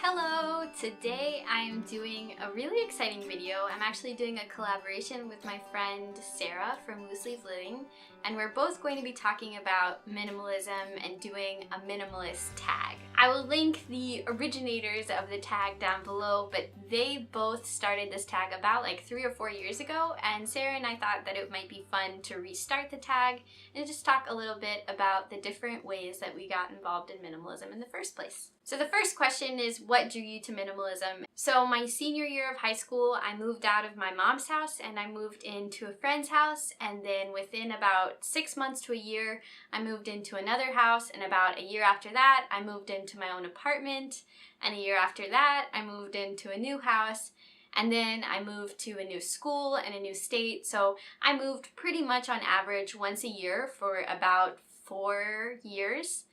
Hello! Today I'm doing a really exciting video. I'm actually doing a collaboration with my friend Sarah from Loose Leaf Living, and we're both going to be talking about minimalism and doing a minimalist tag. I will link the originators of the tag down below, but they both started this tag about like 3 or 4 years ago, and Sarah and I thought that it might be fun to restart the tag and just talk a little bit about the different ways that we got involved in minimalism in the first place. So the first question is, what drew you to minimalism? So my senior year of high school, I moved out of my mom's house and I moved into a friend's house, and then within about 6 months to a year, I moved into another house, and about a year after that, I moved into my own apartment, and a year after that, I moved into a new house, and then I moved to a new school and a new state. So I moved pretty much on average once a year for about 4 years.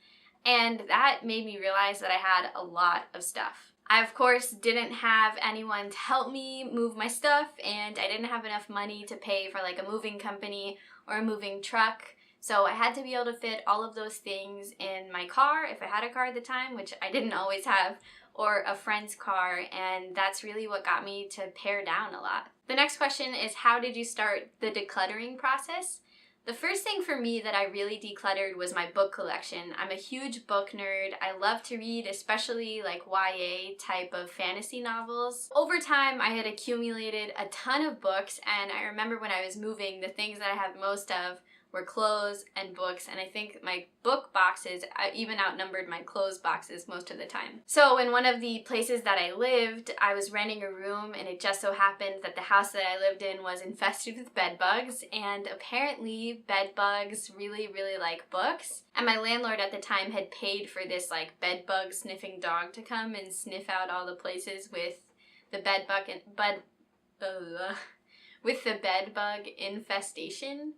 And that made me realize that I had a lot of stuff. I, of course, didn't have anyone to help me move my stuff, and I didn't have enough money to pay for like a moving company or a moving truck. So I had to be able to fit all of those things in my car, if I had a car at the time, which I didn't always have, or a friend's car, and that's really what got me to pare down a lot. The next question is, how did you start the decluttering process? The first thing for me that I really decluttered was my book collection. I'm a huge book nerd. I love to read, especially like YA type of fantasy novels. Over time, I had accumulated a ton of books, and I remember when I was moving, the things that I had most of were clothes and books, and I think my book boxes even outnumbered my clothes boxes most of the time. So in one of the places that I lived, I was renting a room, and it just so happened that the house that I lived in was infested with bed bugs, and apparently bed bugs really like books. And my landlord at the time had paid for this like bed bug sniffing dog to come and sniff out all the places with the bed bug infestation.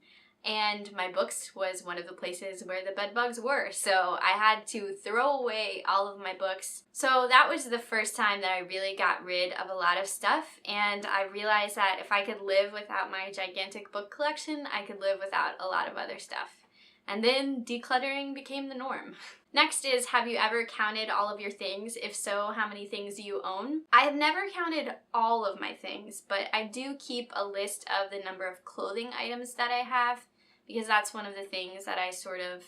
And my books was one of the places where the bed bugs were. So I had to throw away all of my books. So that was the first time that I really got rid of a lot of stuff. And I realized that if I could live without my gigantic book collection, I could live without a lot of other stuff. And then decluttering became the norm. Next is, have you ever counted all of your things? If so, how many things do you own? I have never counted all of my things, but I do keep a list of the number of clothing items that I have, because that's one of the things that I sort of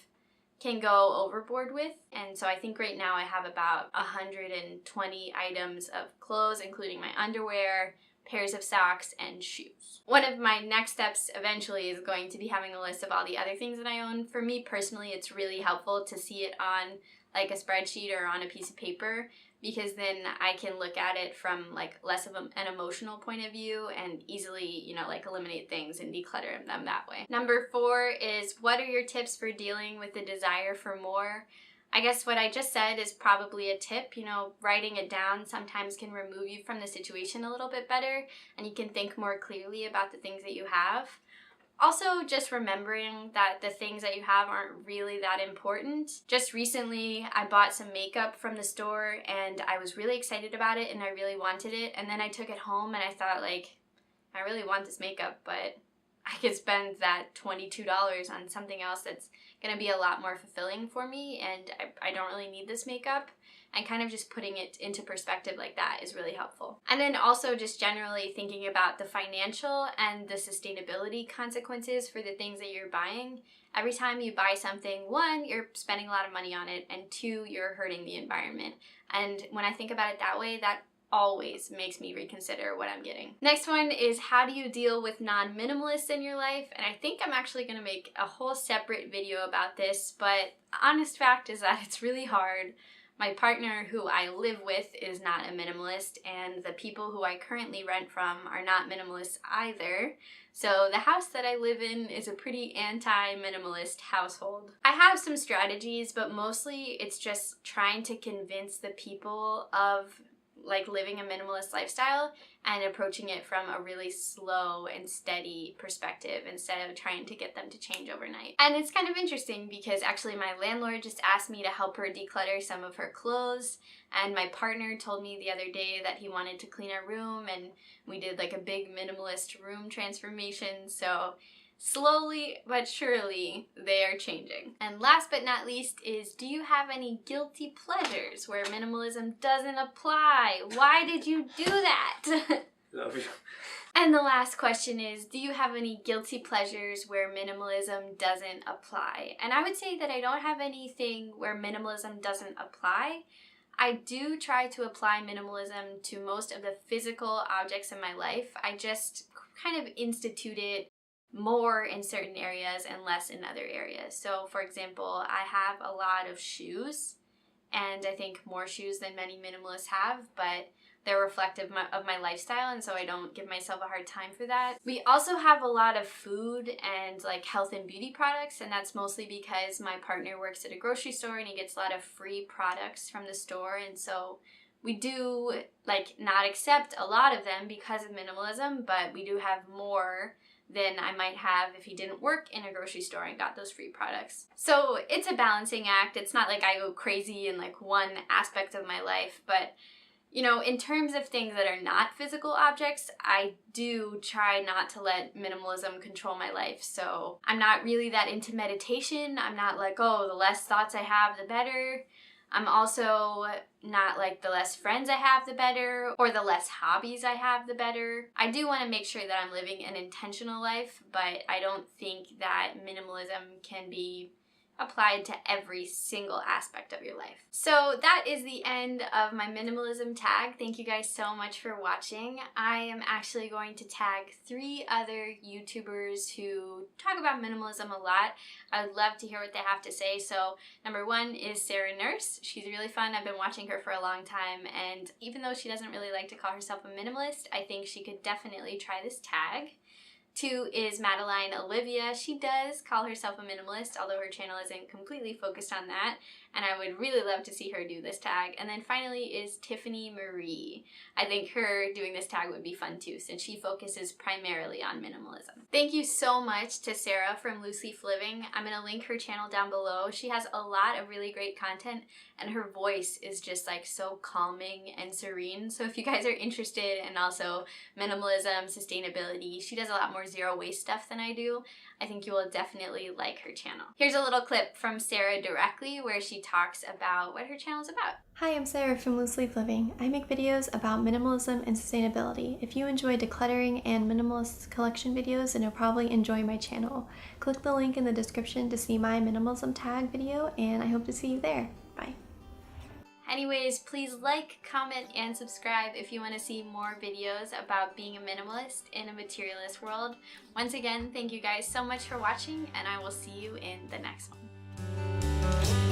can go overboard with. And so I think right now I have about 120 items of clothes, including my underwear, pairs of socks, and shoes. One of my next steps eventually is going to be having a list of all the other things that I own. For me personally, it's really helpful to see it on like a spreadsheet or on a piece of paper, because then I can look at it from like less of an emotional point of view and easily, like eliminate things and declutter them that way. Number 4 is, what are your tips for dealing with the desire for more? I guess what I just said is probably a tip. Writing it down sometimes can remove you from the situation a little bit better, and you can think more clearly about the things that you have. Also, just remembering that the things that you have aren't really that important. Just recently, I bought some makeup from the store, and I was really excited about it, and I really wanted it, and then I took it home, and I thought, like, I really want this makeup, but I could spend that $22 on something else that's gonna be a lot more fulfilling for me, and I don't really need this makeup. And kind of just putting it into perspective like that is really helpful. And then also just generally thinking about the financial and the sustainability consequences for the things that you're buying. Every time you buy something, 1, you're spending a lot of money on it, and 2, you're hurting the environment. And when I think about it that way, that always makes me reconsider what I'm getting. Next one is, how do you deal with non-minimalists in your life? And I think I'm actually going to make a whole separate video about this, but the honest fact is that it's really hard. My partner, who I live with, is not a minimalist, and the people who I currently rent from are not minimalists either. So the house that I live in is a pretty anti-minimalist household. I have some strategies, but mostly it's just trying to convince the people of like living a minimalist lifestyle and approaching it from a really slow and steady perspective instead of trying to get them to change overnight. And it's kind of interesting because actually my landlord just asked me to help her declutter some of her clothes, and my partner told me the other day that he wanted to clean our room, and we did like a big minimalist room transformation. So slowly but surely they are changing. And last but not least is, do you have any guilty pleasures where minimalism doesn't apply? Why did you do that? Love you. And the last question is, do you have any guilty pleasures where minimalism doesn't apply? And I would say that I don't have anything where minimalism doesn't apply. I do try to apply minimalism to most of the physical objects in my life. I just kind of institute it more in certain areas and less in other areas. So for example, I have a lot of shoes, and I think more shoes than many minimalists have, but they're reflective of my lifestyle, and so I don't give myself a hard time for that. We also have a lot of food and like health and beauty products, and that's mostly because my partner works at a grocery store and he gets a lot of free products from the store, and so we do like not accept a lot of them because of minimalism, but we do have more than I might have if he didn't work in a grocery store and got those free products. So it's a balancing act. It's not like I go crazy in like one aspect of my life, but you know, in terms of things that are not physical objects, I do try not to let minimalism control my life. So I'm not really that into meditation. I'm not like, oh, the less thoughts I have, the better. I'm also not like the less friends I have, the better, or the less hobbies I have, the better. I do want to make sure that I'm living an intentional life, but I don't think that minimalism can be applied to every single aspect of your life. So that is the end of my minimalism tag. Thank you guys so much for watching. I am actually going to tag 3 other YouTubers who talk about minimalism a lot. I would love to hear what they have to say. So number 1 is Sarah Nourse. She's really fun. I've been watching her for a long time, and even though she doesn't really like to call herself a minimalist, I think she could definitely try this tag. 2 is Madeleine Olivia. She does call herself a minimalist, although her channel isn't completely focused on that, and I would really love to see her do this tag. And then finally is Tiffany Marie. I think her doing this tag would be fun too, since she focuses primarily on minimalism. Thank you so much to Sara from Loose Leaf Living. I'm going to link her channel down below. She has a lot of really great content, and her voice is just like so calming and serene. So if you guys are interested in also minimalism, sustainability, she does a lot more zero waste stuff than I do. I think you will definitely like her channel. Here's a little clip from Sara directly where she talks about what her channel is about. Hi, I'm Sarah from Loose Leaf Living. I make videos about minimalism and sustainability. If you enjoy decluttering and minimalist collection videos, then you'll probably enjoy my channel. Click the link in the description to see my minimalism tag video, and I hope to see you there. Bye. Anyways, please like, comment, and subscribe if you want to see more videos about being a minimalist in a materialist world. Once again, thank you guys so much for watching, and I will see you in the next one.